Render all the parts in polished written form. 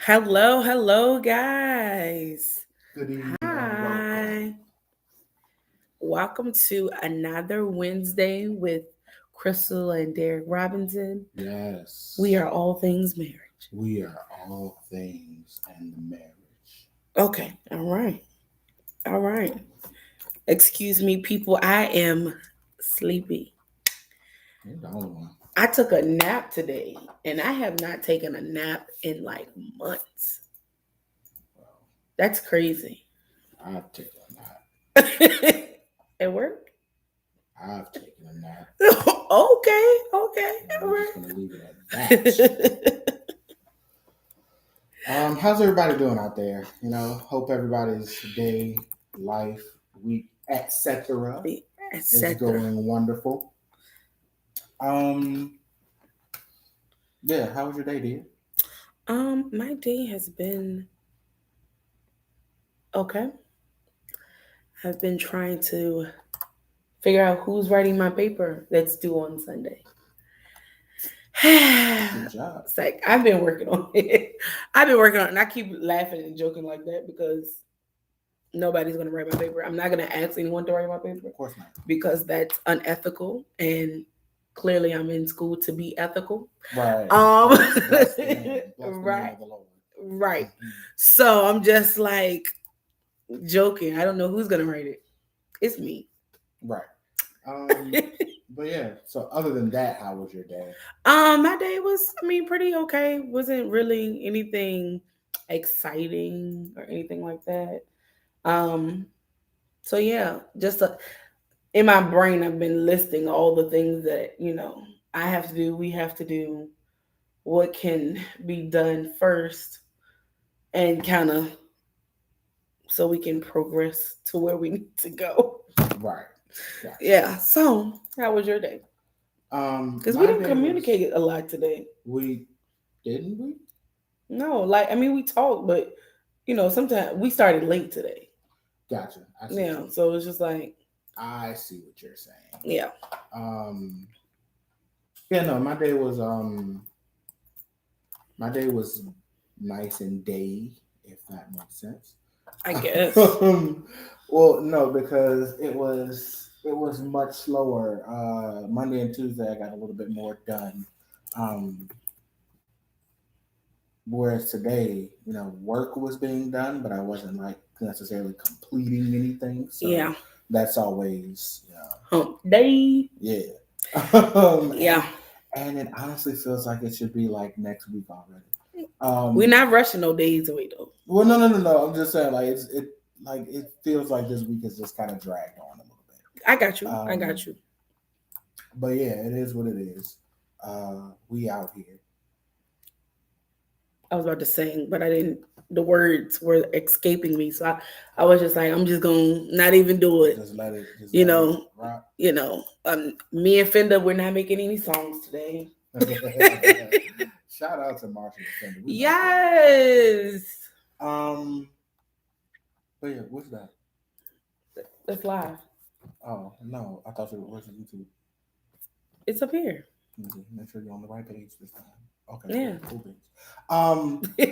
Hello, guys. Good evening and welcome. Hi. Welcome to another Wednesday with Crystal and Derek Robinson. We Yes, are all things marriage. we are all things and marriage. Okay, all right. Excuse me, people. I am sleepy. You're the only one. I took a nap today, and I have not taken a nap in like months. Well, That's crazy. I've taken a nap. At work? I've taken a nap. Okay, And all we're right. just gonna leave it at that. How's everybody doing out there? Hope everybody's day, life, week, etc. is Etc. going wonderful. Um, yeah, how was your day, dear? My day has been okay. I've been trying to figure out who's writing my paper that's due on Sunday. Good job. It's like I've been working on it. I've been working on it, and I keep laughing and joking like that because nobody's gonna write my paper. I'm not gonna ask anyone to write my paper Of course not. because that's unethical, and clearly I'm in school to be ethical. Right. Um, Bless the name. Bless the name right, of the Lord. right. So I'm just like joking. I don't know who's gonna write it. It's me. Right. But yeah, so other than that, how was your day? My day was, I mean, pretty okay. Wasn't really anything exciting or anything like that. Um, so yeah, in my brain, I've been listing all the things that I have to do. We have to do. What can be done first, and kind of so we can progress to where we need to go. Right. Gotcha. Yeah. So, how was your day? Because we My didn't day was communicate a lot today. we didn't we? No, like I mean, we talked, but sometimes we started late today. Gotcha. I see what Yeah, you mean. so it's just like, I see what you're saying. yeah, Um yeah, no, my day was nice and day, if that makes sense. I guess. Well, no, because it was much slower. Monday and Tuesday, I got a little bit more done. Um, whereas today, work was being done, but I wasn't like necessarily completing anything. So Yeah. that's always, Hump day. yeah. um, and, Yeah. and it honestly feels like it should be like next week already. We're Um, not rushing no days away though. well, no, no, no, no. I'm just saying, like it feels like this week is just kind of dragged on a little bit. I got you. I Um, got you. but yeah, it is what it is. We out here. I was about to sing, but I didn't. The words were escaping me, so I was just like, I'm just gonna not even do it. Just You let it know, rock. me and Fenda, we're not making any songs today. Shout out to Marshall Defender. We like him. Yes. Um, but yeah, what's that? It's live. Oh no, I thought you were watching YouTube. It's up here. Make sure you're on the right page this time. Okay, Yeah. cool beans.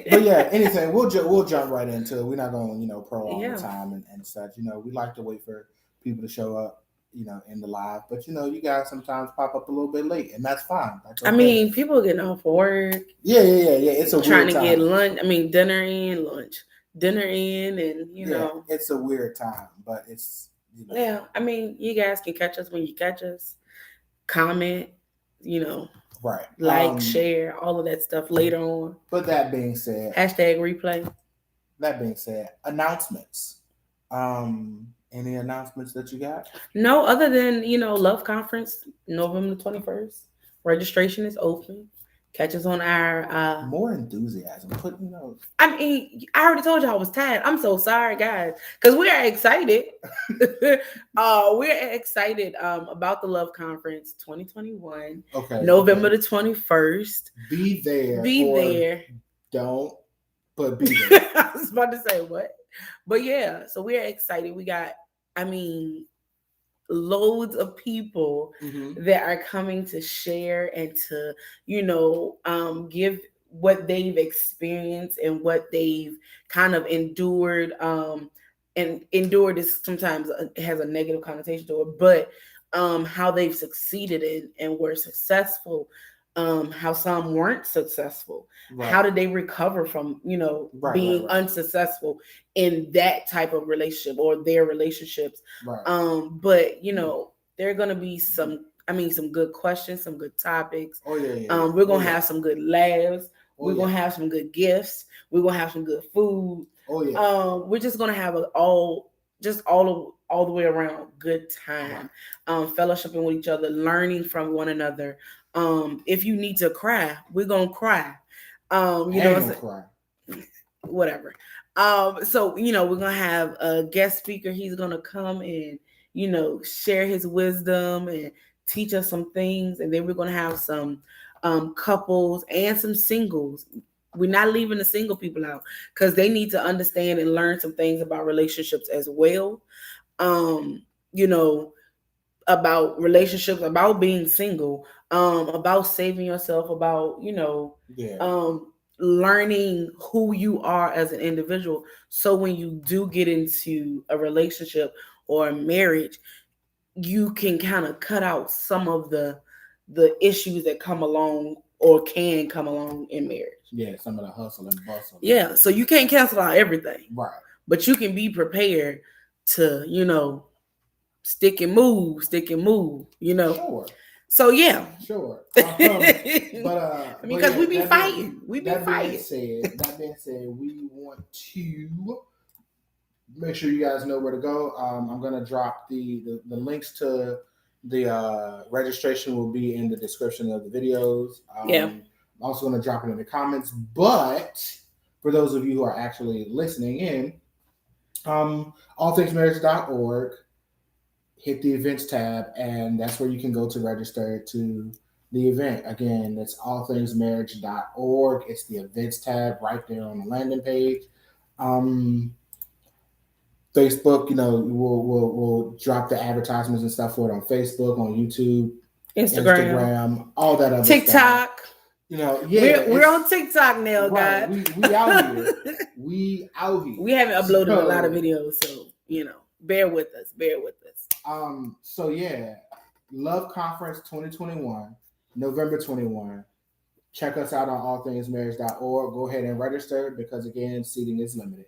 But yeah, anything. We'll jump right into it. We're not going to prolong the Yeah. time and such. We like to wait for people to show up. In the live, but you guys sometimes pop up a little bit late, and that's fine. That's I okay. mean, people getting off work, Yeah. It's a trying weird to get time. lunch. I mean, dinner in, lunch, dinner in, and Yeah, it's a weird time, but it's yeah. I mean, you guys can catch us when you catch us. Comment, you know, right. like, share, all of that stuff later on. But that being said, Hashtag replay. Announcements. Any announcements that you got? No, other than Love Conference, November 21st. Registration is open. Catch us on our More enthusiasm. Put I mean, I already told you I was tired. I'm so sorry, guys, because we are excited. We're excited about the Love Conference 2021. Okay. November the 21st. Be there. Be there. Don't, but be there. I was about to say what, but yeah. So we're excited. We got, I mean, loads of people that are coming to share and to give what they've experienced and what they've kind of endured. And endured is sometimes it has a negative connotation to it, but how they've succeeded and were successful, how some weren't successful. How Right. did they recover from, Right. Right. being Right. unsuccessful in that type of relationship or their relationships? Right. But there are gonna be some good questions, some good topics. Oh yeah. Yeah. Yeah. We're Oh gonna yeah. have some good laughs. Oh We're gonna yeah. have some good gifts. We're gonna have some good food. Oh yeah. We're just gonna have all the way around good Right. time, fellowshipping with each other, learning from one another. If you need to cry, we're gonna cry. I You know, ain't it's gonna cry. whatever. So we're gonna have a guest speaker. He's gonna come and share his wisdom and teach us some things, and then we're gonna have some couples and some singles. We're not leaving the single people out because they need to understand and learn some things about relationships as well. Um, you know, about relationships, about being single, about saving yourself, about Yeah. learning who you are as an individual. So when you do get into a relationship or a marriage, you can kind of cut out some of the issues that come along or can come along in marriage. Yeah. Some of the hustle and bustle. Yeah, so you can't cancel out everything, Right. but you can be prepared to stick and move. Sure. So yeah. Sure. I mean, But because yeah. we be fighting. We be fighting. That being said, we want to make sure you guys know where to go. I'm gonna drop the links to the registration will be in the description of the videos. Yeah. I'm also gonna drop it in the comments. But for those of you who are actually listening in, allthingsmarriage.org, hit the events tab, and that's where you can go to register to the event. Again, that's allthingsmarriage.org. It's the events tab right there on the landing page. Um, Facebook, we'll drop the advertisements and stuff for it on Facebook, on YouTube, Instagram, all that other stuff. TikTok. Yeah, we're on TikTok now, right. guys. We out here. We out here. We haven't uploaded a lot of videos, so bear with us. So yeah, Love Conference 2021, November 21. Check us out on allthingsmarriage.org. Go ahead and register because again, seating is limited.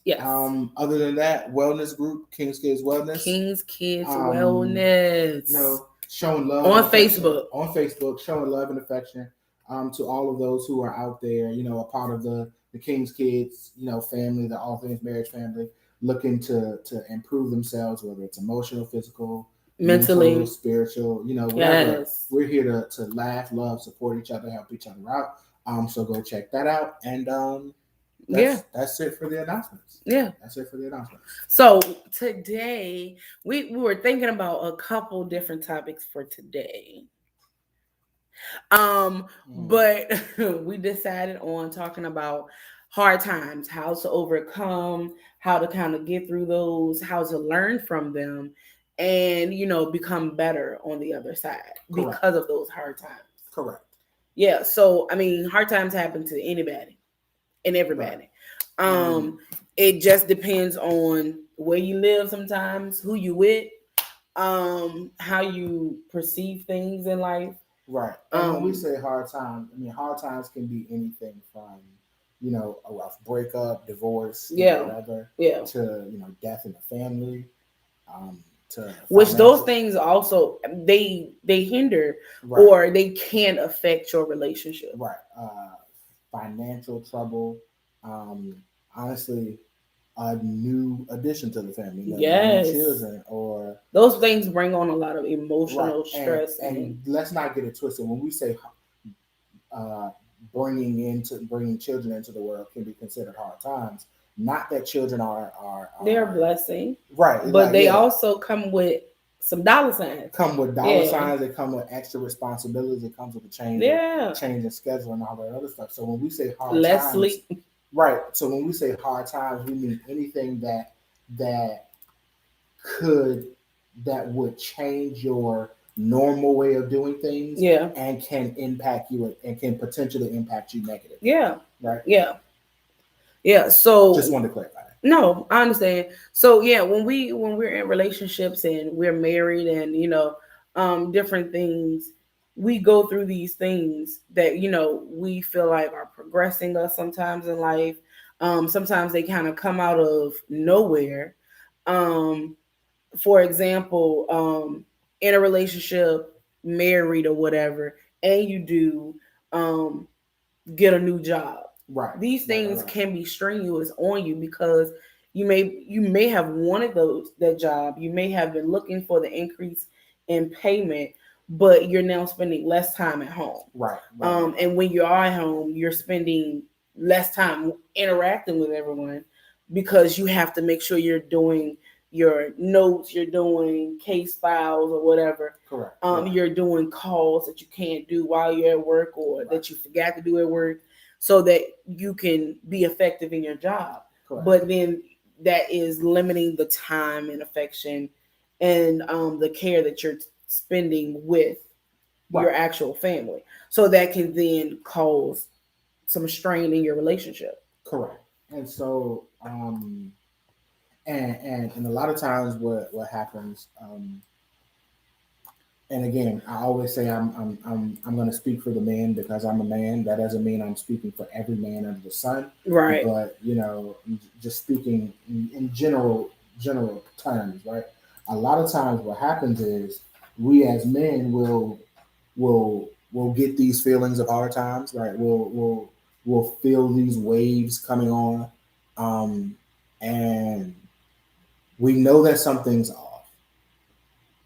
Yes. Other than that, wellness group, King's Kids Wellness. King's Kids Wellness. Showing love on Facebook. On Facebook, showing love and affection to all of those who are out there, a part of the King's Kids, family, the All Things Marriage family, looking to improve themselves, whether it's emotional, physical, mentally, mental, spiritual, whatever. Yes. We're here to laugh, love, support each other, help each other out. So go check that out. And that's it for the announcements. Yeah. That's it for the announcements. So today we were thinking about a couple different topics for today. But we decided on talking about hard times, how to overcome, how to kind of get through those, how to learn from them, and become better on the other side. Correct. Because of those hard times. Correct. Yeah. So I mean, hard times happen to anybody and everybody. Right. It just depends on where you live sometimes, who you with, how you perceive things in life. Right. And when we say hard times, I mean hard times can be anything from, a rough breakup, divorce, whatever, to, death in the family, to which those things also they hinder or they can affect your relationship. Right. Financial trouble, honestly, a new addition to the family. Yes. Children or those things bring on a lot of emotional stress. And let's not get it twisted. When we say bringing children into the world can be considered hard times. Not that children are they're a blessing. Right. But they also come with some dollar signs. Come with dollar signs. They come with extra responsibilities. It comes with a change in schedule and all that other stuff. So when we say hard times, sleep. Right. So when we say hard times, we mean anything that would change your normal way of doing things Yeah. and can impact you and can potentially impact you negatively. Yeah. Right? Yeah. Yeah. Just So wanted to clarify that. no, I understand. So yeah, when we're in relationships and we're married and different things, we go through these things that we feel like are progressing us sometimes in life. Sometimes they kind of come out of nowhere. Um, for example, in a relationship, married or whatever, and you do um get a new job. Right. These Right. Right. things Right. can be strenuous on you because you may have wanted that job. You may have been looking for the increase in payment, but you're now spending less time at home. Right. Right. Right. And when you are at home, you're spending less time interacting with everyone because you have to make sure you're doing your notes, you're doing case files or whatever. Correct. Correct. You're doing calls that you can't do while you're at work or Right. that you forgot to do at work so that you can be effective in your job. Correct. But then that is limiting the time and affection and the care that you're spending with Right. your actual family. So that can then cause some strain in your relationship. Correct. And so, and a lot of times, what happens, and again, I always say I'm going to speak for the man because I'm a man. That doesn't mean I'm speaking for every man under the sun, Right. but just speaking in general terms, right? A lot of times, what happens is we as men will get these feelings of hard times, right? We'll feel these waves coming on, um, and we know that something's off,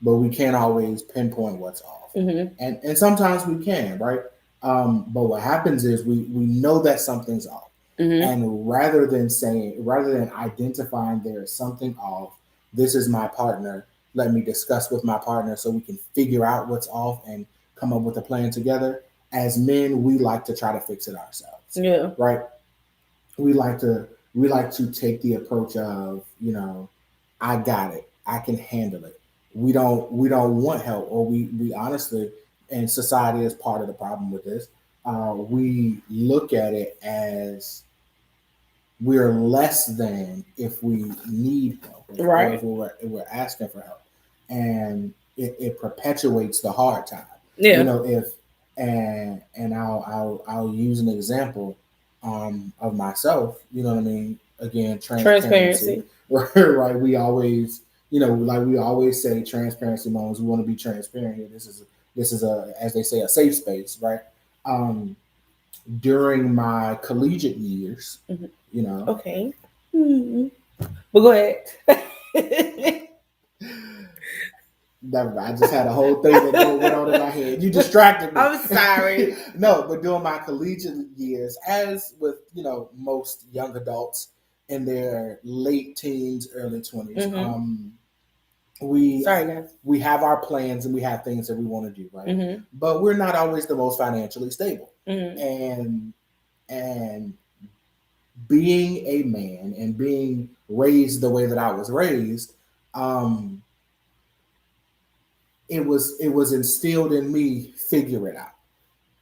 but we can't always pinpoint what's off. Mm-hmm. And sometimes we can, right? But what happens is we know that something's off. Mm-hmm. And rather than identifying there is something off, this is my partner. Let me discuss with my partner so we can figure out what's off and come up with a plan together. As men, we like to try to fix it ourselves. Yeah. Right? We like to we like to take the approach of, I got it. I can handle it. We don't want help, or we honestly, and society is part of the problem with this. We look at it as we're less than if we need help, or Right. if we're asking for help, and it perpetuates the hard time. Yeah. If and I'll use an example of myself. You know what I mean? Again, transparency. Transparency. Right? We always, like we always say, transparency moments. We want to be transparent here. This is a, as they say, a safe space, right? Um, During my collegiate years, Mm-hmm. you know, Okay. Mm-hmm. But go ahead. I just had a whole thing that went on in my head. You distracted me. I'm sorry. No, but during my collegiate years, as with most young adults in their late teens, early 20s, Mm-hmm. we Sorry, guys. we have our plans and we have things that we want to do, right? Mm-hmm. But we're not always the most financially stable, Mm-hmm. and being a man and being raised the way that I was raised, um, it was instilled in me, figure it out.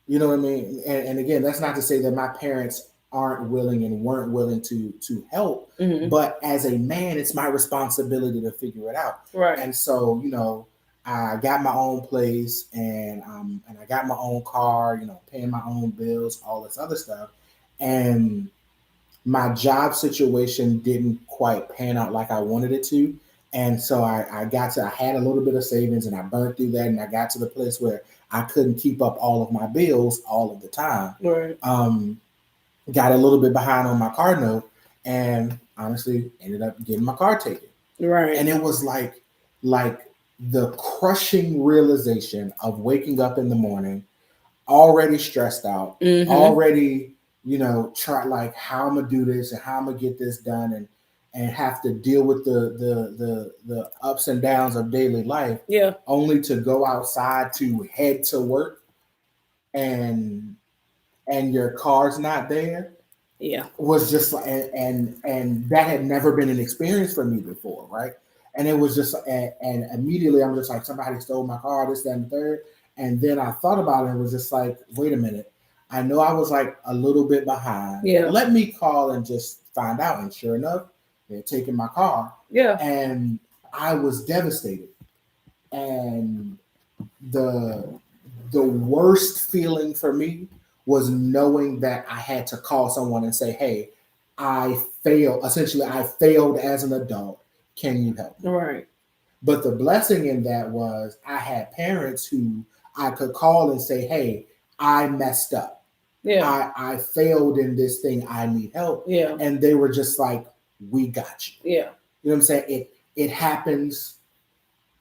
You know what I mean? And again, that's not to say that my parents aren't willing and weren't willing to help, Mm-hmm. but as a man, it's my responsibility to figure it out. Right. And so, I got my own place, and I got my own car, paying my own bills, all this other stuff, and my job situation didn't quite pan out like I wanted it to. And so I had a little bit of savings and I burned through that, and I got to the place where I couldn't keep up all of my bills all of the time. Right. Got a little bit behind on my car note, and honestly ended up getting my car taken. Right. And it was like the crushing realization of waking up in the morning already stressed out, Mm-hmm. already, try like how I'm gonna do this and how I'm gonna get this done, and have to deal with the ups and downs of daily life, Yeah. only to go outside to head to work, and your car's not there, Yeah. was just like, and that had never been an experience for me before, right? And it was just, and immediately I'm just like, somebody stole my car, this, that, and the third. And then I thought about it and was just like, wait a minute. I know I was like a little bit behind. Yeah. Let me call and just find out. And sure enough, they're taking my car. Yeah. And I was devastated. And the worst feeling for me was knowing that I had to call someone and say, hey, I failed. Essentially, I failed as an adult. Can you help me? Right. But the blessing in that was I had parents who I could call and say, hey, I messed up. Yeah. I failed in this thing. I need help. Yeah. And they were just like, we got you. Yeah. You know what I'm saying? It happens.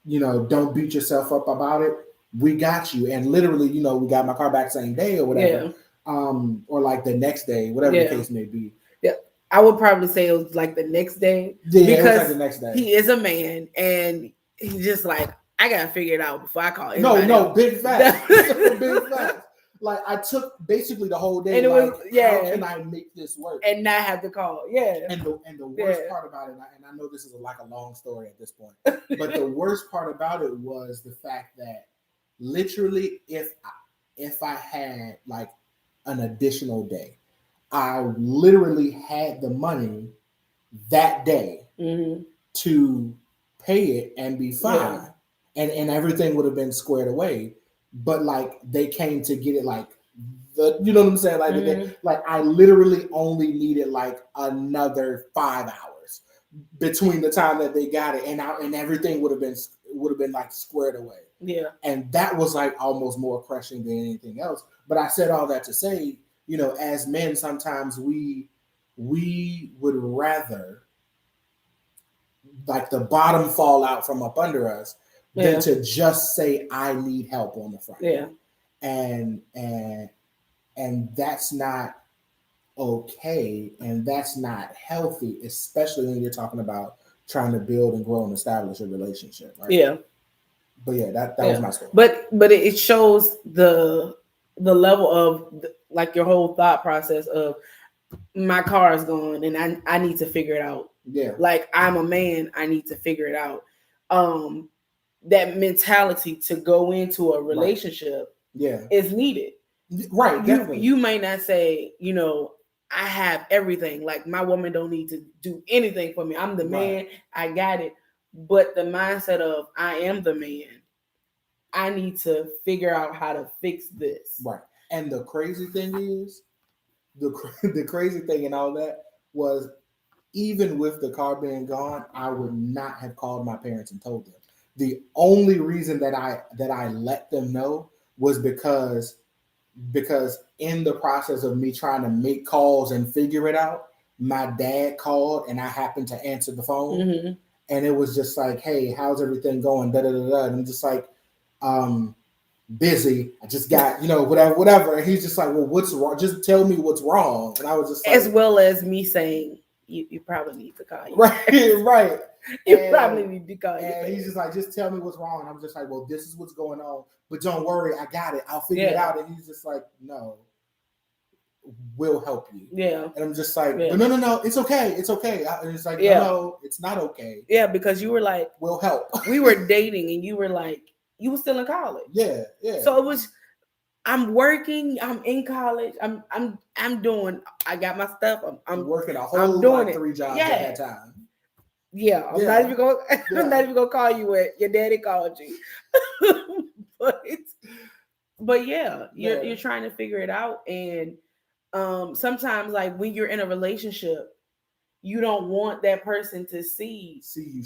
Don't beat yourself up about it. We got you. And literally, we got my car back same day or whatever. Yeah. Or like the next day, whatever the case may be. Yeah. I would probably say it was like the next day. Yeah, because it was like the next day. He is a man and he's just like, I gotta figure it out before I call anybody. No, else. Big facts. Big facts. Like I took basically the whole day. And it was, how can I make this work and not have to call? Yeah. And the worst part about it, and I know this is like a long story at this point, but the worst part about it was the fact that literally, if I had like an additional day, I literally had the money that day to pay it and be fine, and everything would have been squared away. But like they came to get it, like you know what I'm saying? Like like I literally only needed like another 5 hours between the time that they got it and everything would have been like squared away. Yeah. And that was like almost more crushing than anything else. But I said all that to say, as men, sometimes we would rather like the bottom fall out from up under us than to just say I need help on the front. Yeah. And that's not okay, and that's not healthy, especially when you're talking about trying to build and grow and establish a relationship, right? Yeah. But yeah, that was my story. But it shows the level of like your whole thought process of my car is gone and I need to figure it out. Yeah. Like I'm a man, I need to figure it out. That mentality to go into a relationship is needed. Right. You may not say, I have everything. Like my woman don't need to do anything for me. I'm the man. I got it. But the mindset of I am the man. I need to figure out how to fix this. Right. And the crazy thing is, the crazy thing in all that was, even with the car being gone, I would not have called my parents and told them. The only reason that I let them know was because in the process of me trying to make calls and figure it out, my dad called and I happened to answer the phone, and it was just like, hey, how's everything going? Da da da da. And I'm just like, busy. I just got, whatever. And he's just like, well, what's wrong? Just tell me what's wrong. And I was just like, as well as me saying, you probably need to call you. Right. You probably need to call you. And he's just like, just tell me what's wrong. And I'm just like, well, this is what's going on. But don't worry, I got it. I'll figure it out. And he's just like, no, we'll help you. Yeah. And I'm just like, no, it's okay. It's okay. And it's like, no, it's not okay. Yeah, because you were like, we'll help. We were dating and you were like, you were still in college. Yeah. So it was, I'm working, I'm in college, I'm doing, I got my stuff, I'm working a whole lot, 3 jobs at that time. Yeah, I'm not even gonna call you what your daddy called you. but you're trying to figure it out, and sometimes like when you're in a relationship, you don't want that person to see you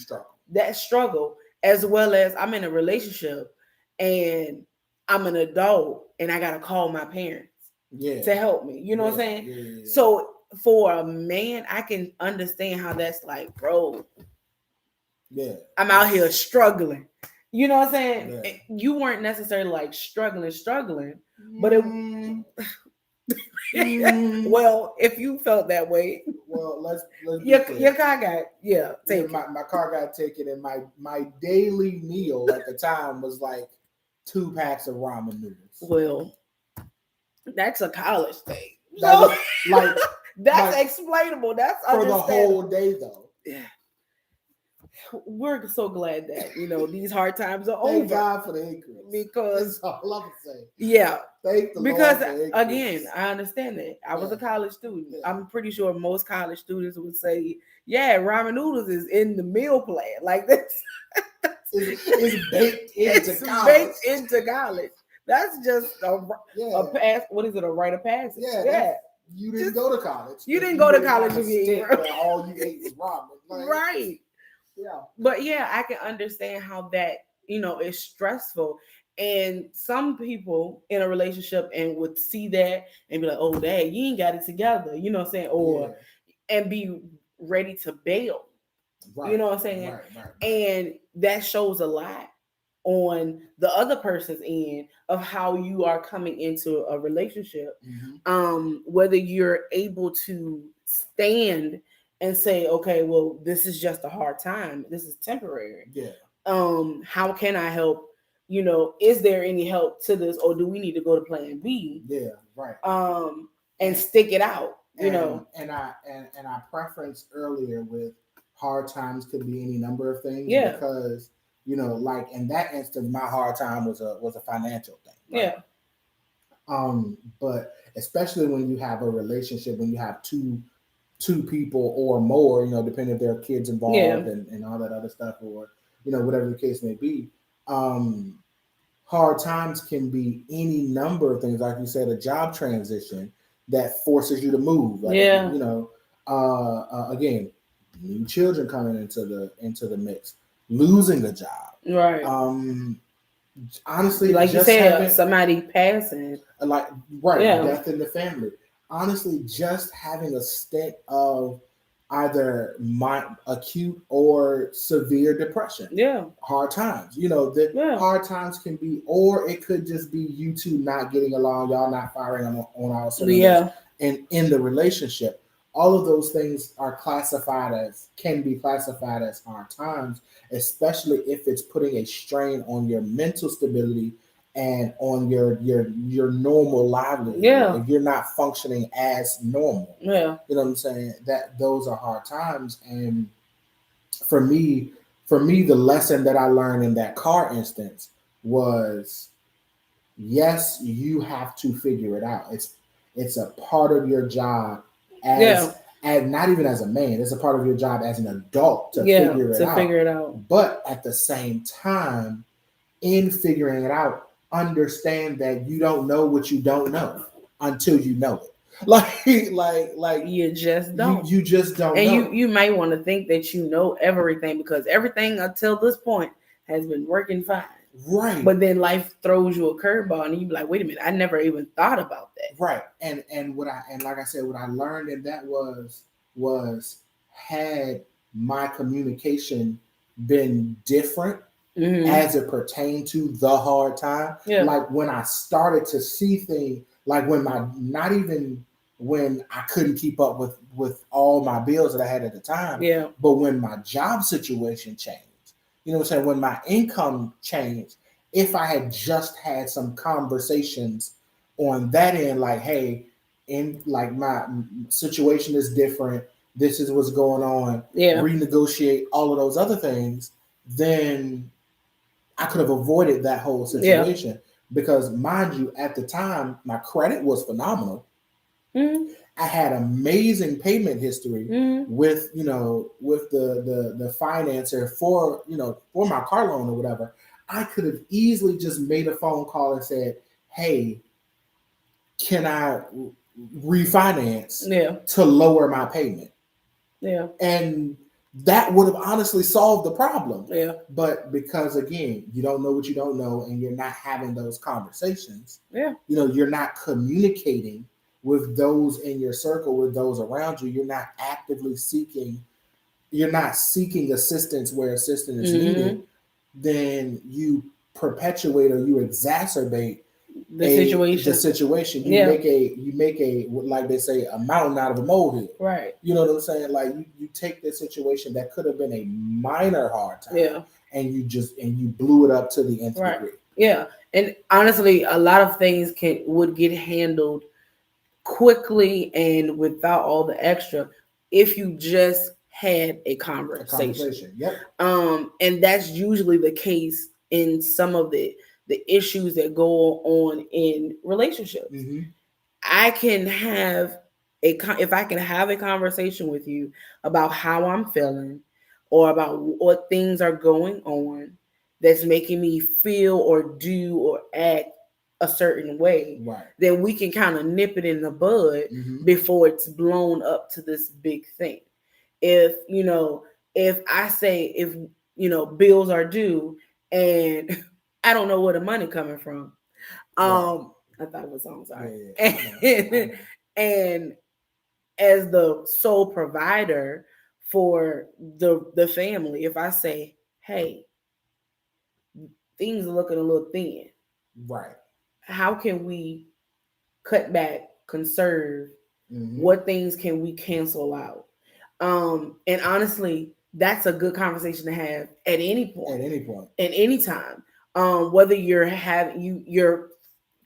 struggle, as well as I'm in a relationship and I'm an adult and I gotta call my parents to help me. You know what I'm saying? Yeah. So for a man, I can understand how that's like, bro. Yeah. I'm out here struggling. You know what I'm saying? Yeah. You weren't necessarily like struggling, but it well, if you felt that way. Well, let's your car got taken. My car got taken, and my daily meal at the time was like 2 packs of ramen noodles. Well, that's a college thing. That's explainable. That's for the whole day, though. Yeah. we're so glad that these hard times are Thank over God for the increase. because That's all I'm saying. yeah, Thank the because Lord for the again, increase. I understand that. I was Yeah. a college student. Yeah. I'm pretty sure most college students would say, "Yeah, ramen noodles is in the meal plan." Like this, It's baked into it's college. baked into college. That's just a Yeah. pass. What is it? A rite of passage? Yeah. Yeah. You didn't Just go to college. you If didn't you go to didn't college have a if you eat stint ramen. where all you ate was ramen. Like, Right. yeah. But yeah, I can understand how that is stressful. And some people in a relationship and would see that and be like, "Oh, dad, you ain't got it together," you know what I'm saying, Yeah. or and be ready to bail, you Right. know what I'm saying, Right. and that shows a lot on the other person's end of how you are coming into a relationship. Whether you're able to stand and say, okay, well, this is just a hard time, this is temporary. Yeah. How can I help? Is there any help to this, or do we need to go to plan B? Yeah. Right. And stick it out. And I preferenced earlier with hard times could be any number of things. Yeah. Because like in that instance, my hard time was a financial thing. Right? Yeah. But especially when you have a relationship, when you have two people or more, depending if there are kids involved. Yeah. and all that other stuff, or whatever the case may be. Hard times can be any number of things, like you said, a job transition that forces you to move. Like, Yeah. Again, new children coming into the mix, losing a job. Right. Honestly, like you just said, somebody passing. like right, Yeah. death in the family. Honestly, just having a stint of either acute or severe depression. Yeah. Hard times. Hard times can be, or it could just be you two not getting along, y'all not firing on all cylinders. Yeah. And in the relationship, all of those things can be classified as hard times, especially if it's putting a strain on your mental stability and on your normal livelihood. Yeah. If you're not functioning as normal. Yeah. You know what I'm saying? That those are hard times. And for me, the lesson that I learned in that car instance was, yes, you have to figure it out. It's a part of your job and not even as a man, it's a part of your job as an adult to figure it out. But at the same time, in figuring it out, understand that you don't know what you don't know until you know it. Like you just don't. You just don't and know. you might want to think that you know everything, because everything until this point has been working fine. Right. But then life throws you a curveball and you be like, wait a minute, I never even thought about that. Right. And like I said, what I learned in that was had my communication been different as it pertained to the hard time. Yeah. Like when I started to see things, like when I couldn't keep up with all my bills that I had at the time. Yeah. But when my job situation changed, when my income changed, if I had just had some conversations on that end, like, hey, like my situation is different, this is what's going on, renegotiate all of those other things, then I could have avoided that whole situation. Yeah. Because mind you, at the time, my credit was phenomenal. I had amazing payment history with the financer for my car loan or whatever. I could have easily just made a phone call and said, "Hey, can I refinance to lower my payment?" Yeah. And that would have honestly solved the problem. Yeah. But because again, you don't know what you don't know, and you're not having those conversations. Yeah. You're not communicating with those in your circle, with those around you. You're not actively seeking assistance where assistance is needed. Then you perpetuate or you exacerbate the situation. You make a like they say, a mountain out of a molehill. Right. You know what I'm saying? Like you take this situation that could have been a minor hard time, and you blew it up to the nth degree. Yeah. And honestly, a lot of things would get handled quickly and without all the extra if you just had a A conversation. conversation. Yep. And that's usually the case in some of the issues that go on in relationships. Mm-hmm. I can have if I can have a conversation with you about how I'm feeling or about what things are going on that's making me feel or do or act a certain way, Right. then we can kind of nip it in the bud Mm-hmm. before it's blown up to this big thing. If if I say if bills are due and I don't know where the money coming from, Right. I thought it was on, Yeah. sorry. Yeah. I know. I And, know. and as the sole provider for the family, if I say, hey, things are looking a little thin, Right. how can we cut back, conserve? Mm-hmm. What things can we cancel out? And honestly, that's a good conversation to have at any At point, any point. at any time. Whether you're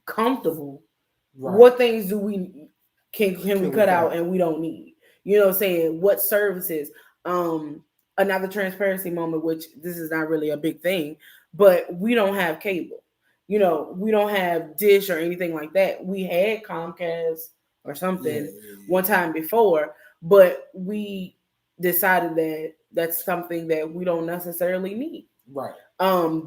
comfortable, Right. what things do we can we Can we cut cut out out? and we don't need? You know what I'm saying? What services? Um, Another transparency moment, which this is not really a big thing, but we don't have cable. We don't have Dish or anything like that. We had Comcast or Yeah. something Yeah. one Yeah. time before, but we decided that that's something that we don't necessarily need. Right.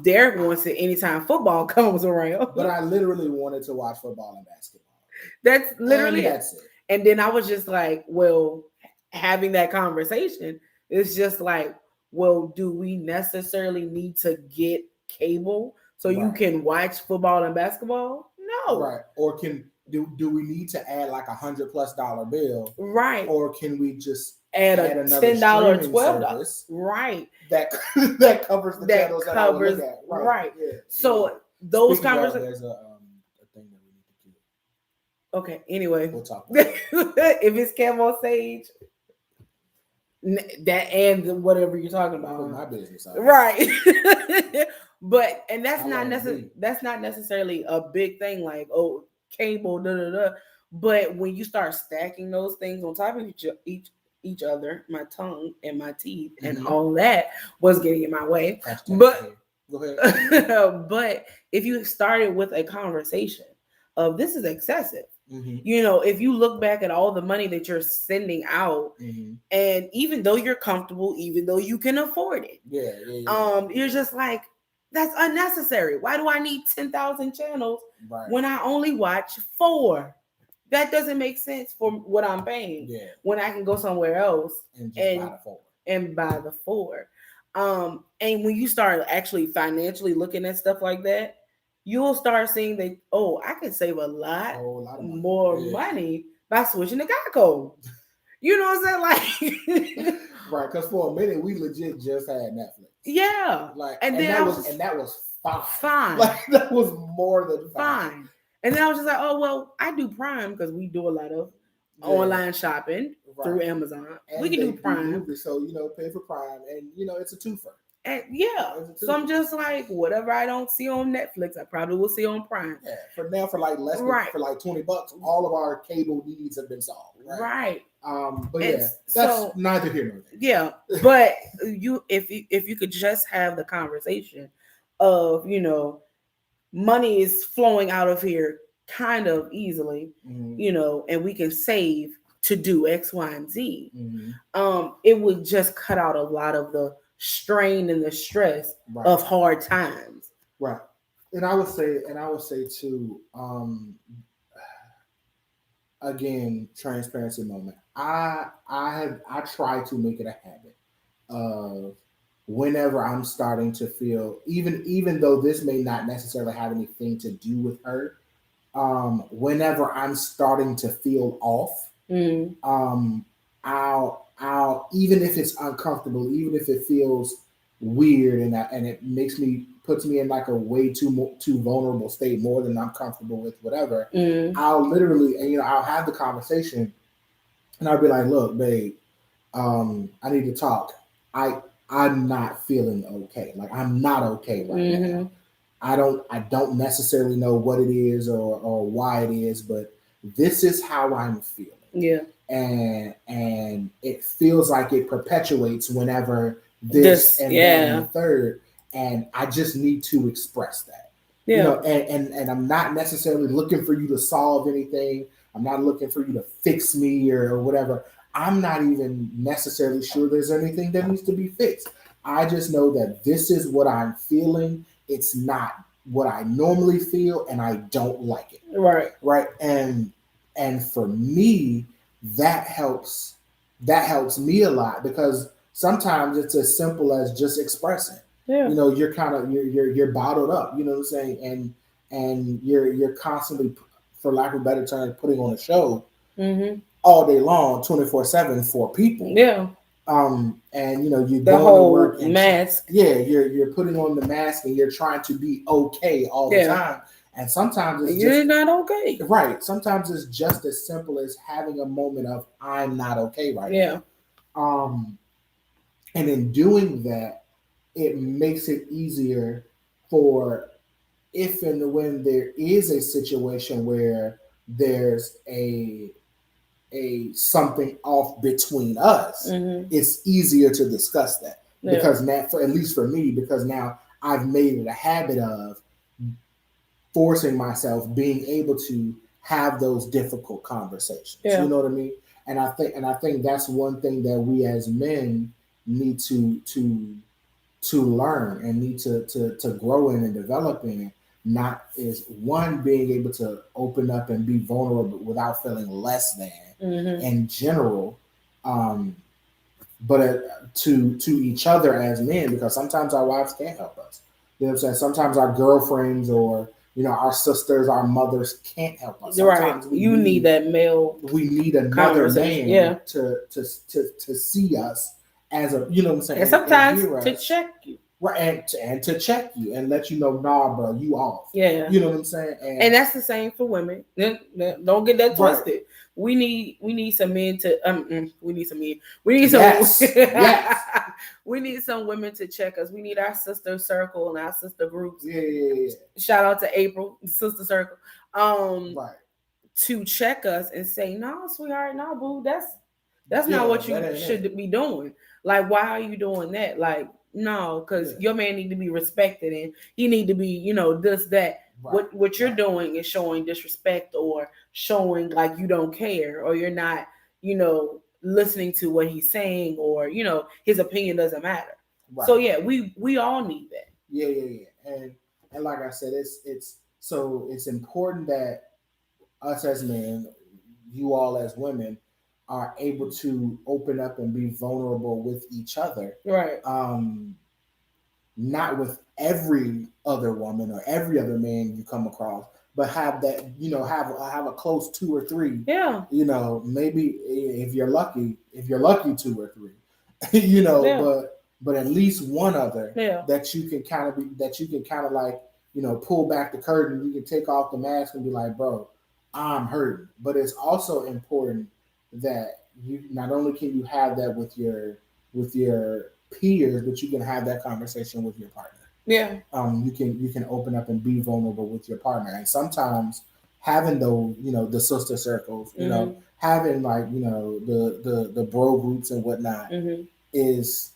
Derek wants it anytime football comes around. But I literally wanted to watch football and basketball. That's And literally it. that's it. And then I was just like, well, having that conversation, it's just like, well, do we necessarily need to get cable so you Right. can watch football and basketball? No. Right. Or do we need to add like $100+ bill, Right. or can we just Add add a another $10 or streaming $12. service Right. that that covers the That channels that I would covers look at? right. Yeah. So Yeah. those Speaking of, conversations. there's a thing that we need to do. Okay. Anyway, We'll talk about it. if it's Camo Sage, that and whatever you're talking Put about, my business out. right? But and How long be? that's not necessarily a big thing. Like, oh, cable, da da da. But when you start stacking those things on top of each other, my tongue and my teeth and Mhm. all that was getting in my way. Hashtag But hair. Go ahead. but if you started with a conversation of this is excessive, Mm-hmm. if you look back at all the money that you're sending out, Mm-hmm. and even though you're comfortable, even though you can afford it, Yeah. you're just like, that's unnecessary. Why do I need 10,000 channels Right. when I only watch 4? That doesn't make sense for what I'm paying. Yeah. When I can go somewhere else And just buy the 4. and buy the 4. And when you start actually financially looking at stuff like that, you'll start seeing that, oh, I can save a lot more money by switching to Geico. You know what I'm saying? Like, right, because for a minute we legit just had Netflix. Yeah. Like, and then that was fine. Fine. Like, that was more than fine. And then I was just like, oh well, I do Prime because we do a lot of online shopping through Amazon. And we can do Prime. Movies, so pay for Prime, and it's a twofer. And yeah, so I'm just like, whatever I don't see on Netflix, I probably will see on Prime. Yeah, for now, for like less than, for like $20, all of our cable needs have been solved. Right. But yeah, that's neither here nor there. Yeah, but if you could just have the conversation of money is flowing out of here kind of easily, and we can save to do X, Y, and Z. It would just cut out a lot of the strain and the stress of hard times. Right. And I would say too, again, transparency moment. I try to make it a habit of whenever I'm starting to feel, even though this may not necessarily have anything to do with her, whenever I'm starting to feel off, I'll even if it's uncomfortable, even if it feels weird, and it puts me in like a way too vulnerable state, more than I'm comfortable with, whatever. I'll literally, I'll have the conversation, and I'll be like, look, babe, I need to talk. I'm not feeling okay. Like, I'm not okay right now. I don't necessarily know what it is or why it is, but this is how I'm feeling. Yeah. And it feels like it perpetuates whenever this This, and that and the yeah, third, and I just need to express that. yeah, And I'm not necessarily looking for you to solve anything. I'm not looking for you to fix me or whatever. I'm not even necessarily sure there's anything that needs to be fixed. I just know that this is what I'm feeling. It's not what I normally feel, and I don't like it. right, Right. And for me, that helps that helps me a lot, because sometimes it's as simple as just expressing. yeah, You're kind of you're bottled up, you know what I'm saying? And you're constantly, for lack of a better term, putting on a show mm-hmm, all day long, 24/7 for people. yeah. And you're The going to whole work and mask, yeah, you're putting on the mask and you're trying to be okay all the yeah. time. And sometimes it's You're just not okay. right. Sometimes it's just as simple as having a moment of I'm not okay right Yeah, now. And in doing that, it makes it easier for, if and when there is a situation where there's a something off between us, mm-hmm, it's easier to discuss that, yeah, because now, for at least for me, because now I've made it a habit of forcing myself, being able to have those difficult conversations. You yeah, know what I mean? And I think that's one thing that we as men need to learn and need to grow in and develop in. Not is one, being able to open up and be vulnerable without feeling less than mm-hmm, in general, um, but to each other as men, because sometimes our wives can't help us. You know what I'm saying? Sometimes our girlfriends, or our sisters, our mothers can't help us. you're right. Sometimes You need that male we need another conversation, man yeah, to see us as a, you know what I'm and saying, and sometimes hear to us. check you, Right, and to check you and let you know, nah, bro, you off. yeah. You know what I'm saying? And And that's the same for women. Don't get that right, twisted. We need some men to we need some men. We need some yes, yes, we need some women to check us. We need our sister circle and our sister groups. yeah, yeah, yeah. Shout out to April, sister circle. Right, To check us and say, no, sweetheart, no, boo, that's not yeah, what that you ain't it. should be doing. Like, why are you doing that? Like, no, because Yeah, your man need to be respected and he need to be, this, that. right, What you're right, doing is showing disrespect or showing like you don't care or you're not, listening to what he's saying or his opinion doesn't matter. So right. yeah, we all need that. Yeah, yeah, yeah. And like I said, it's important that us as men, you all as women, are able to open up and be vulnerable with each other. Right. Not with every other woman or every other man you come across, but have that, have a close two or three. Yeah. Maybe if you're lucky, two or three. Yeah. But at least one other Yeah. that you can kind of like, pull back the curtain. You can take off the mask and be like, bro, I'm hurting. But it's also important that you not only can you have that with your peers, but you can have that conversation with your partner. Yeah. You can open up and be vulnerable with your partner, and sometimes having those, the sister circles, Mm-hmm. having like, the bro groups and whatnot Mm-hmm. is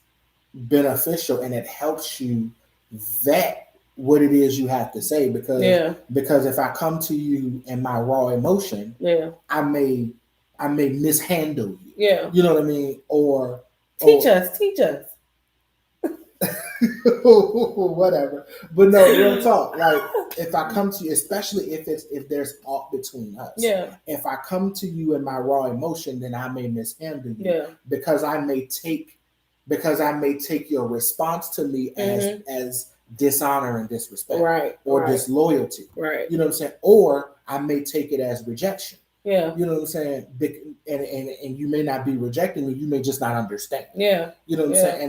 beneficial, and it helps you vet what it is you have to say, Yeah. because if I come to you in my raw emotion, Yeah. I may mishandle you. Yeah. You know what I mean? Or Teach or us. Teach us. whatever. But no, real talk. Like, if I come to you, especially if there's aught between us, Yeah. if I come to you in my raw emotion, then I may mishandle you, Yeah. because I may take your response to me as dishonor and disrespect, Right. or Right. disloyalty. Right. You know what I'm saying? Or I may take it as rejection. Yeah. You know what I'm saying? And you may not be rejecting me. You may just not understand. Yeah. You know what I'm Yeah. saying?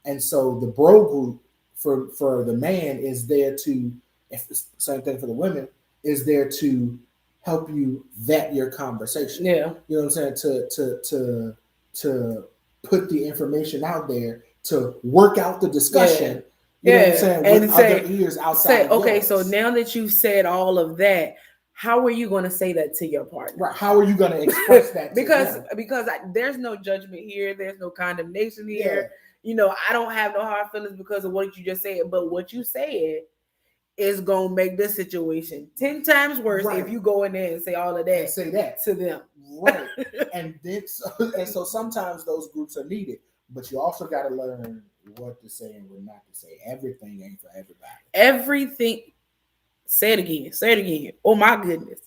And so the bro group for the man is there to, if it's same thing for the women, is there to help you vet your conversation. Yeah. You know what I'm saying? To put the information out there, to work out the discussion. You know what I'm Yeah. saying? And With other say ears outside say of okay. So yours. now that you've said all of that, how are you going to say that to your partner? Right. How are you going to express that? Because there's no judgment here. There's no condemnation here. Yeah. I don't have no hard feelings because of what you just said. But what you said is going to make this situation 10 times worse if you go in there and say all of that. And say that to them. Right. So sometimes those groups are needed. But you also got to learn what to say and what not to say. Everything ain't for everybody. Everything. Say it again. Say it again. Oh my goodness.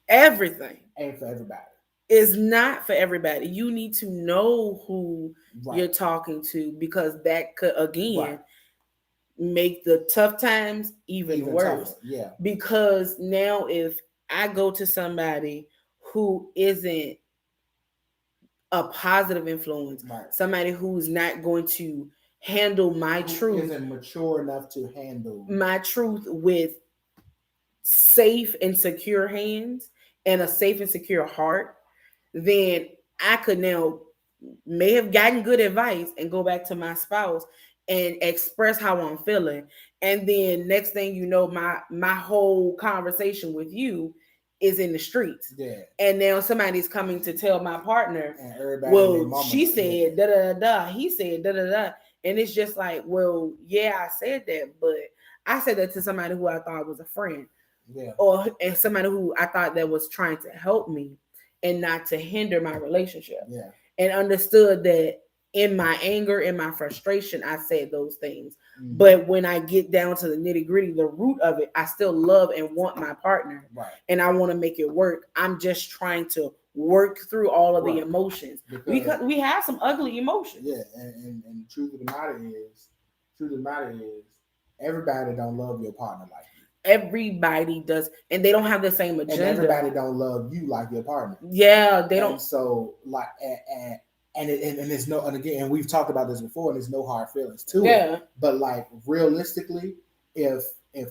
Everything ain't for everybody. Is not for everybody. You need to know who you're talking to, because that could again make the tough times even worse. Tougher. Yeah. Because now if I go to somebody who isn't a positive influence, somebody who's not going to handle my truth, isn't mature enough to handle my truth with safe and secure hands and a safe and secure heart, then I could now may have gotten good advice and go back to my spouse and express how I'm feeling. And then next thing you know, my whole conversation with you is in the streets. Yeah. And now somebody's coming to tell my partner, well, she said da da da, he said da da da. And it's just like, well, yeah, I said that, but I said that to somebody who I thought was a friend. Yeah. And somebody who I thought that was trying to help me and not to hinder my relationship. Yeah. And understood that in my anger, in my frustration, I said those things. Mm-hmm. But when I get down to the nitty gritty, the root of it, I still love and want my partner. Right. And I want to make it work. I'm just trying to work through all of the emotions. Because we have some ugly emotions. Yeah. And the truth of the matter is, everybody don't love your partner like you. Everybody does, and they don't have the same agenda. And everybody don't love you like your partner. Yeah, they don't. So like, and there's no, and again, and we've talked about this before, and there's no hard feelings to it. But like realistically, if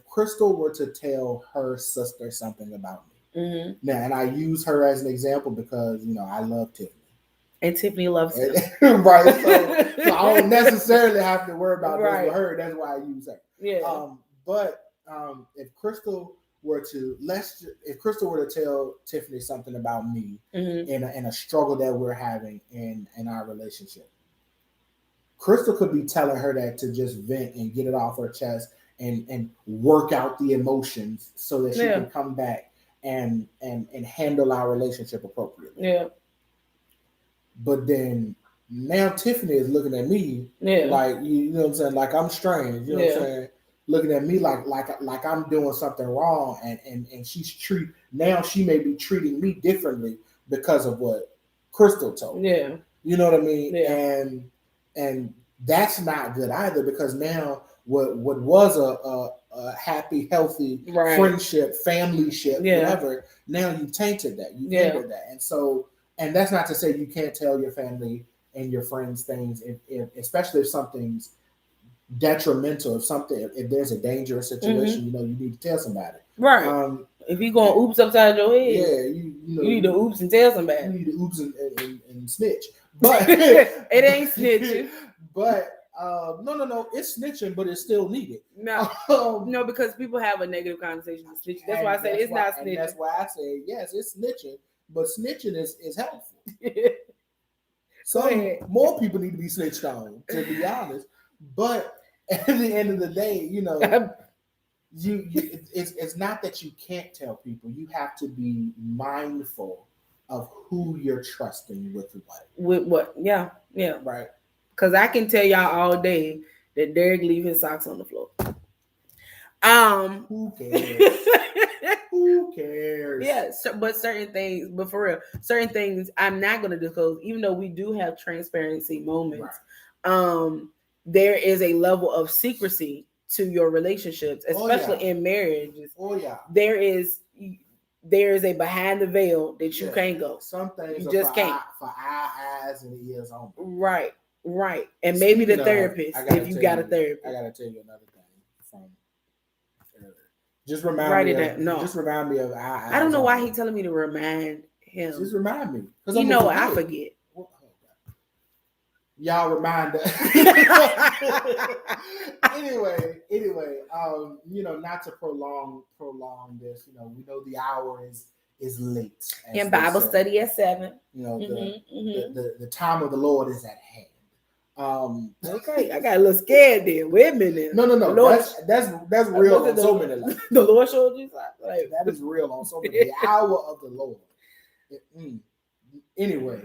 Crystal were to tell her sister something about me, mm-hmm. now, and I use her as an example because I love Tiffany. And Tiffany loves him. Right. So I don't necessarily have to worry about this with her. That's why I use her. Yeah. But if Crystal were to tell Tiffany something about me, mm-hmm. in a struggle that we're having in our relationship, Crystal could be telling her that to just vent and get it off her chest and work out the emotions so that she can come back and handle our relationship appropriately. Yeah. But then now Tiffany is looking at me like, you know what I'm saying, like I'm strange, you know what I'm saying? Looking at me like I'm doing something wrong, and she may be treating me differently because of what Crystal told me. Yeah. You know what I mean? Yeah. And that's not good either, because now what was a happy, healthy friendship, familyship, whatever, now you've tainted that. You've hindered that. And so, and that's not to say you can't tell your family and your friends things, if especially if something's detrimental, if there's a dangerous situation, mm-hmm. You need to tell somebody. Right. If you're going oops upside your head, you need to oops and tell somebody. You need to oops and snitch. But it ain't snitching. But no, it's snitching, but it's still needed. No, because people have a negative connotation with snitching. That's why I say it's not snitching. That's why I say yes, it's snitching, but snitching is helpful. So more people need to be snitched on, to be honest. But at the end of the day, it's not that you can't tell people. You have to be mindful of who you're trusting with what. With what? Yeah. Right. Because I can tell y'all all day that Derek leave his socks on the floor. Who cares? Who cares? Yeah, but for real, certain things I'm not going to disclose, even though we do have transparency moments. Right. There is a level of secrecy to your relationships, especially in marriages. Oh yeah. There is a behind the veil that you can't go. Some things you just can't. For our eyes and ears only. Right. And maybe the therapist, if you got a therapist. I gotta tell you another thing from earlier. Just remind me of our eyes. I don't know why he's telling me to remind him. Just remind me. I forget. y'all remind us. anyway, not to prolong this. We know the hour is late. And Bible study at 7. The time of the Lord is at hand. Okay, I got a little scared there. Wait a minute. No. Lord, that's real on so many levels. The Lord showed you like that is real on so many. The hour of the Lord. Anyway,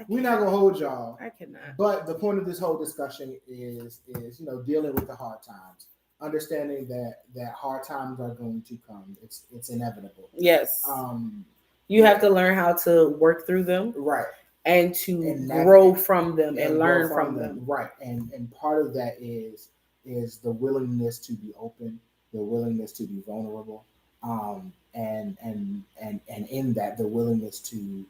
we're not gonna hold y'all. I cannot. But the point of this whole discussion is dealing with the hard times, understanding that hard times are going to come. It's inevitable. Yes. You have to learn how to work through them, right, and grow from them and learn from them. Right, and part of that is the willingness to be open, the willingness to be vulnerable, and in that the willingness to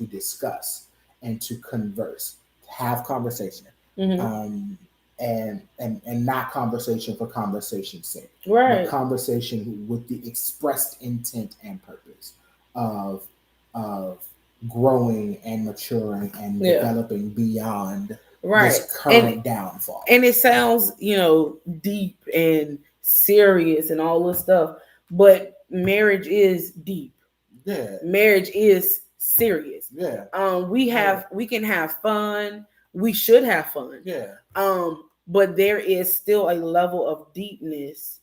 discuss and to converse, to have conversation, and not conversation for conversation's sake, right? But conversation with the expressed intent and purpose of growing and maturing and developing beyond this current downfall. And it sounds, deep and serious and all this stuff, but marriage is deep. Yeah. Marriage is serious. Yeah. We can have fun. We should have fun. Yeah. But there is still a level of deepness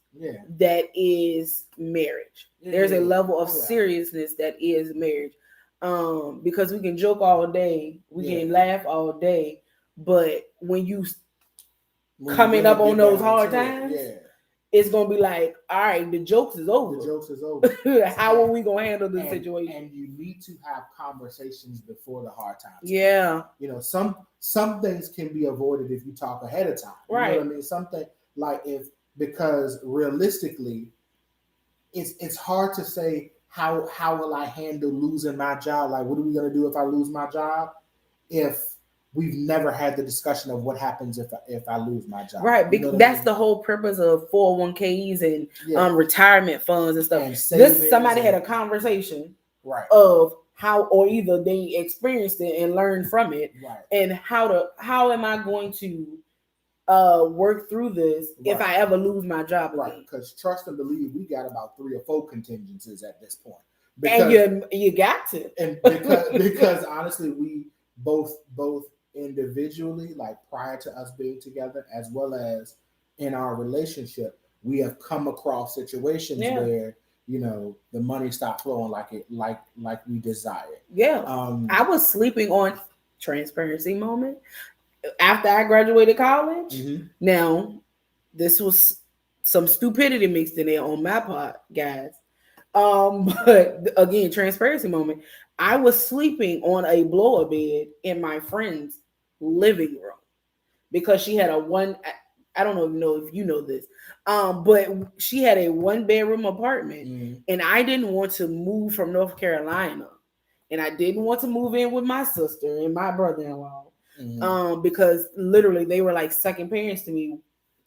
that is marriage. There's a level of seriousness that is marriage. Because we can joke all day, we can laugh all day, but when you coming up on those hard times, it's gonna be like, all right, the jokes is over. The jokes is over. How are we gonna handle this situation? And you need to have conversations before the hard times. Yeah. Some things can be avoided if you talk ahead of time. You know what I mean? Something like because realistically, it's hard to say how will I handle losing my job? Like, what are we gonna do if I lose my job? If we've never had the discussion of what happens if I lose my job. Right, because that's the whole purpose of 401ks and retirement funds and stuff. Somebody had a conversation of how, or either they experienced it and learned from it, and how am I going to work through this if I ever lose my job again? Right, because trust and believe, we got about 3 or 4 contingencies at this point. And you got to, and because honestly, we both individually, like prior to us being together, as well as in our relationship, we have come across situations where the money stopped flowing like we desired. I was sleeping on transparency moment after I graduated college. Now this was some stupidity mixed in there on my part, guys. But again, transparency moment. I was sleeping on a blower bed in my friend's living room because she had I don't know if you know this, but she had a 1-bedroom apartment, and I didn't want to move from North Carolina, and I didn't want to move in with my sister and my brother-in-law, because literally they were like second parents to me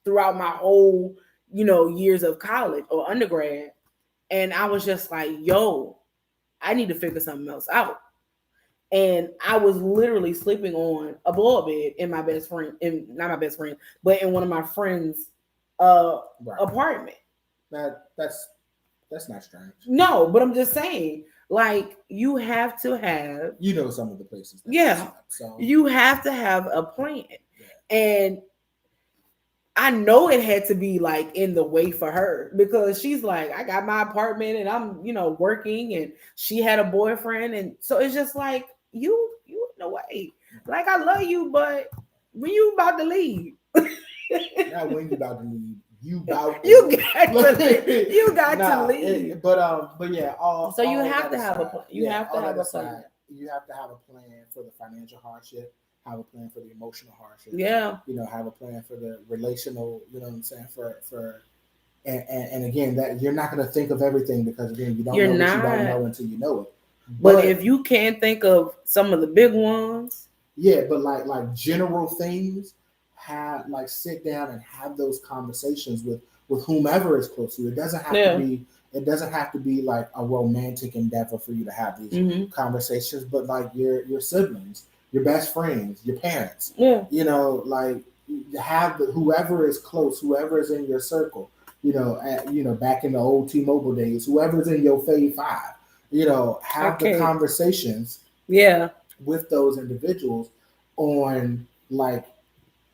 throughout my whole years of college or undergrad, and I was just like, yo, I need to figure something else out. And I was literally sleeping on a blow-up bed in my best friend, not my best friend, but in one of my friends' apartment. That's not strange. No, but I'm just saying, like, you have to have some of the places. So you have to have a plan. And I know it had to be like in the way for her because she's like, I got my apartment and I'm, working, and she had a boyfriend. And so it's just like, you in the way. Like, I love you, but when you about to leave? Not when you about to leave. You got to leave. But yeah, so you have to have a plan. You have to have a plan. You have to have a plan for the financial hardship. Have a plan for the emotional hardship. Have a plan for the relational. You know what I'm saying? And again, that you're not going to think of everything because again, you don't know what you don't know until you know it. But if you can't think of some of the big ones, but like general things, sit down and have those conversations with whomever is close to you. It doesn't have to be. It doesn't have to be like a romantic endeavor for you to have these conversations, but like your siblings. your best friends, your parents. Yeah. Like have whoever is close, whoever is in your circle. Back in the old T-Mobile days, whoever's in your fave five. Have the Okay. conversations Yeah. with those individuals on like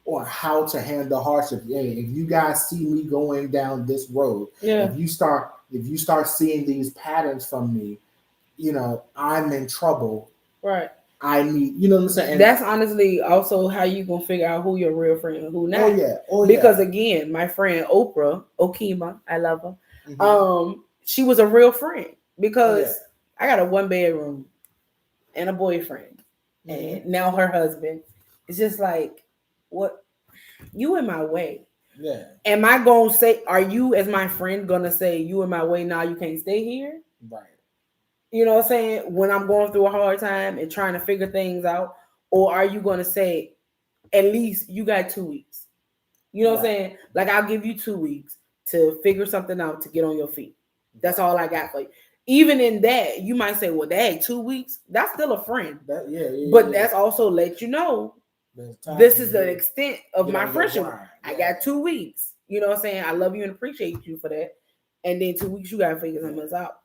on how to handle hardship. Hey, if you guys see me going down this road, Yeah. if you start seeing these patterns from me, I'm in trouble. Right. I need, you know what I'm saying? And, That's honestly also how you gonna figure out who your real friend and who oh not. yeah, oh Because yeah. again, my friend Oprah Okima, I love her. Mm-hmm. She was a real friend Oh yeah. because I got a 1 bedroom and a boyfriend, Mm-hmm. and now her husband. It's just like, what, you in my way? Yeah. Am I gonna say? Are you, as my friend, gonna say you in my way? Now you can't stay here. Right. You know what I'm saying? When I'm going through a hard time and trying to figure things out, or are you gonna say, at least you got 2 weeks? You know what I'm Right. saying? Like, I'll give you 2 weeks to figure something out to get on your feet. That's Right. all I got for you. Even in that, you might say, well, dang, 2 weeks, that's still a friend. Yeah, yeah, But yeah. that's also let you know There's time this to is the extent of get my on your friendship. grind. I Yeah. got 2 weeks. You know what I'm saying? I love you and appreciate you for that. And then 2 weeks, you gotta figure something else out.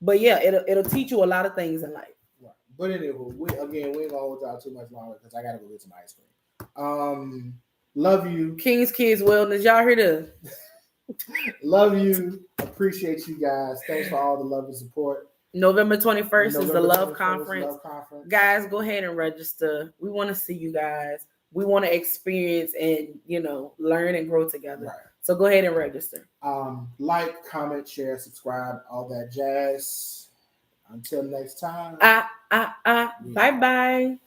But yeah, it'll teach you a lot of things in life. Right. But anyway, we ain't gonna hold y'all too much longer because I gotta go get some ice cream. Love you. King's Kids Wellness. Y'all hear this? Love you. Appreciate you guys. Thanks for all the love and support. November 21st is the November Love 21st, Conference. Love Conference. Guys, go ahead and register. We want to see you guys. We want to experience and, learn and grow together. Right. So go ahead and register. Like, comment, share, subscribe, all that jazz. Until next time. Bye-bye.